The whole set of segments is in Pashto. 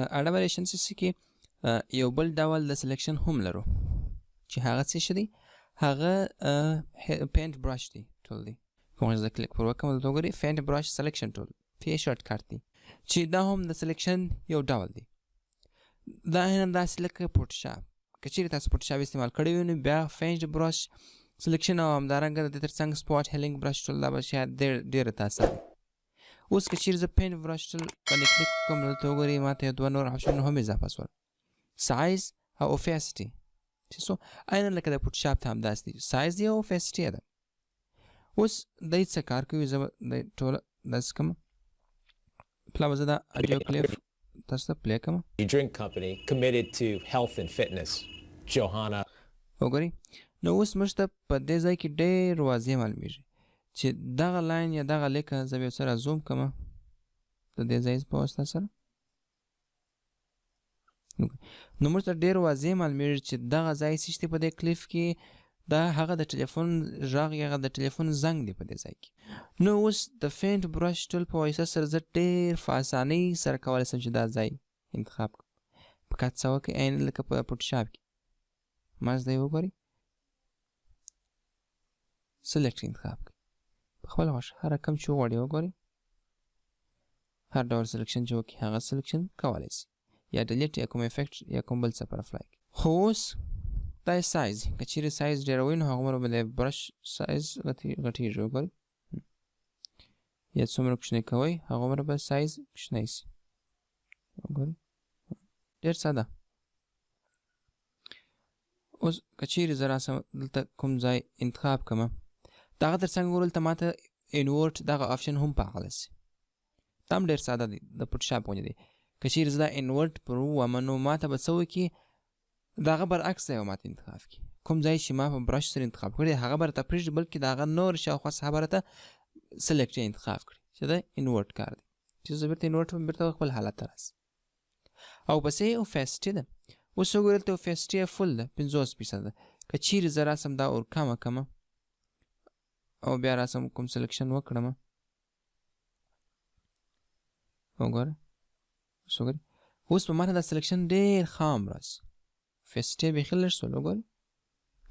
په Adobe Audition سیسټم کې یو بل ډول د سلیکشن هم لرو چې هغه څه شي دی هغه پینټ براش دی ټول دی. کوم زه کلیک پر وکم دلته وګورئ پینټ براش سلیکشن ټول پی شارټ کټ دی چې دا هم د سلیکشن یو ډول دی. دا هنا داسې لکه فوټوشاپ که چیرې تاسو فوټوشاپ استعمال کړی وي نو بیا پینټ براش سلیکشن او همدارنګه د تر څنګ سپاټ هیلینګ براش ټول دا به شاید ډېره تاسو دی. اوس که چیرې زه پینټ براش ټول باندې کلیک وکړم دلته وګورئ ماته یو دوه نور آپشنونه هم اضافه شول سایز او اوپیسټي چې څو عیناً لکه د فوټوشاپ ته همداسې دي سایز دی او اوپیسټي ده. اوس دی څه کار کوي زه به د ټوله داسې کوم پلاو زه دا اډیو کلیپ تاسو ته پلی کوم. Drink company committed to health and fitness. Johanna. وګورئ نو اوس موږ ته په دې ځای کې ډېر واضح معلومیږي چې دغه لاین یا دغه لیکه زه به یو څه رازوم کومه د دې ځای په واسطه سره نو موږ ته ډېر واضح معلومیږي چې دغه ځای څه شته په دې کلیپ کې دا هغه د ټلیفون غږ یا د ټلیفون زنګ دی په دې ځای کې. نو اوس د پینټ براش ټول په واسطه سره زه ډېر په اسانۍ سره کولی شم چې دا ځای انتخاب کړم. په کټ څه وکړئ عین لکه په فوټوشاپ کې ما زده یې وګورئ سلیکټ انتخاب کړئ په خپله خوښه هر کوم چې وغواړئ وګورئ هر ډول سلیکشن چې وکړئ هغه سلیکشن کولی شي یا ډیلیټ یا کوم افیکټ یا کوم بل څه پر اپلای کړئ. خو اوس دا سایز که چیرې سایز ډېروئ نو هغومره به د برش سایز غټېږي وګورئ یا څومره کوچنی کوئ هغومره به سایز کوچنی شي وګورئ ډېر ساده. اوس که چیرې زه راسم دلته کوم ځای انتخاب کړمه د هغه تر څنګ وګورئ دلته ماته انورټ دغه آپشن هم راغلی شي دا هم ډېر ساده دی د فوټوشاپ غوندې دی. که چیرې زه دا انورټ پر ووهمه نو ماته به څه وکړي د هغه برعکس ځای به ماته انتخاب کړي کوم ځای چې ما په براش سره انتخاب کړی هغه به راته پرېږدي بلکې د هغه نور شاوخوا څخه به راته سلیکټ یې انتخاب کړي چې دا انورټ کار دی چې زه بېرته انورټ وم بېرته خپل حالت ته راسي. او پسې اوپیسټي ده اوس وګورئ دلته اوپیسټي یې فل ده 50% ده. که چیرې زه راسم دا ور کمه کړمه او بیا راسم کوم سلیکشن وکړمه وګوره اوس وګورئ اوس په ماته دا سلیکشن ډېر خام راسي اوپیسټي یې بیخي لږ شول وګورئ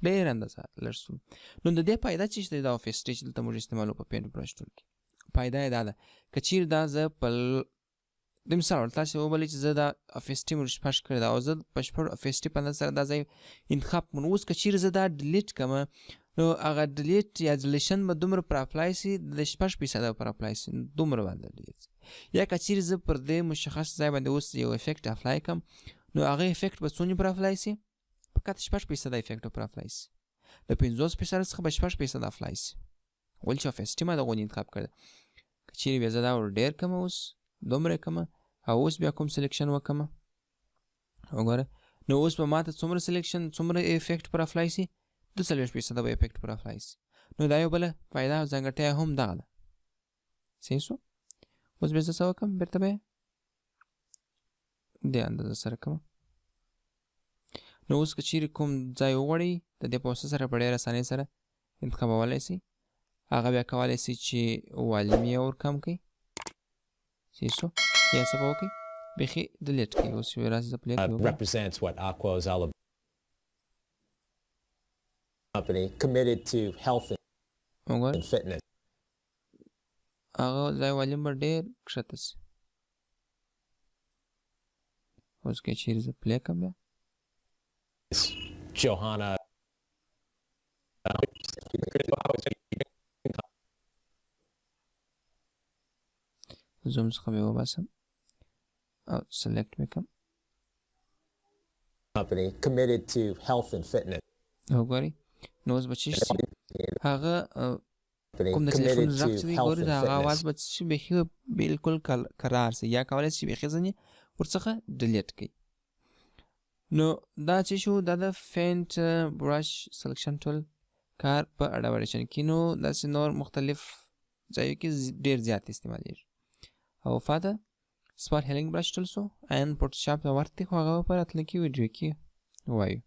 ډېر اندازه لږ شول. نو د دې فایده څه شته دا اوپیسټي چې دلته موږ استعمالوو په پینټ براش ټول کې فایده یې دا ده که چیرې دا زه په د مثال ډول تاسې وبولئ چې زه دا اوپیسټي مې شپږ کړې ده او زه په شپږ اوپیسټي په اندازه سره دا ځای انتخاب کړم. اوس که چیرې زه دا ډیلیټ کړمه نو هغه ډیلیټ یا ډیلیشن به دومره پر اپلای شي د 6% پر اپلای شي دومره باندې ډیلیټ شي. یا که چیرې زه پر دې مشخص ځای باندې اوس یو افیکټ اپلای کړم نو هغه افیکټ به څومره پر اپلای شي فقط 6% افیکټ پر اپلای شي د 50% څخه به 6% اپلای شي ولې چې اوپیسټي ما دغه انتخاب کړې ده. که چیرې بیا زه دا ور ډېر کړم اوس دومره کړمه او اوس بیا کوم سلیکشن وکړمه وګوره نو اوس به ماته څومره سلیکشن څومره افیکټ پر اپلای شي 42% به افیکټ پر اپلای شي. نو دا یو بله فایده او ځانګړتیا هم دغه ده صحیح شو. اوس بیا زه څه وکړم بېرته به یې دې اندازه سره کړم. نو اوس که چیرې کوم ځای وغواړئ د دې په واسطه سره په ډېره اسانۍ سره انتخابولی شئ هغه بیا کولی شئ چې والیم یې ور کم کړئ صحیح شو یا څه به وکړئ بیخي ډیلیټ کړئ. اوس یو راسې زه پلی represents what Aqua is all about. Company committed to health and fitness. هغه ځای والیم به ډېر کښته شي. اوس که چیرې زه پلی کړم بیا Johanna زوم څخه مې وباسم او سلیکټ مې کړم company committed to health and fitness. وګورئ نو اوس به څه شي هغه کوم د ټلیفون غږ چې دی ګورئ د هغه اواز به څه شي بیخي بلکل کرار شي یا کولی شي بیخي ځینې ورڅخه ډیلیټ کړئ. نو دا چې شو دا د پینټ براش سلیکشن ټول کار په Adobe Audition کې نو داسې نور مختلف ځایو کې ډېر زیات استعمالیږي او فاده سپاټ هیلینګ براش ټول سو عین فوټوشاپ ته ورته خو هغه په راتلونکي ویډیو کې وایو.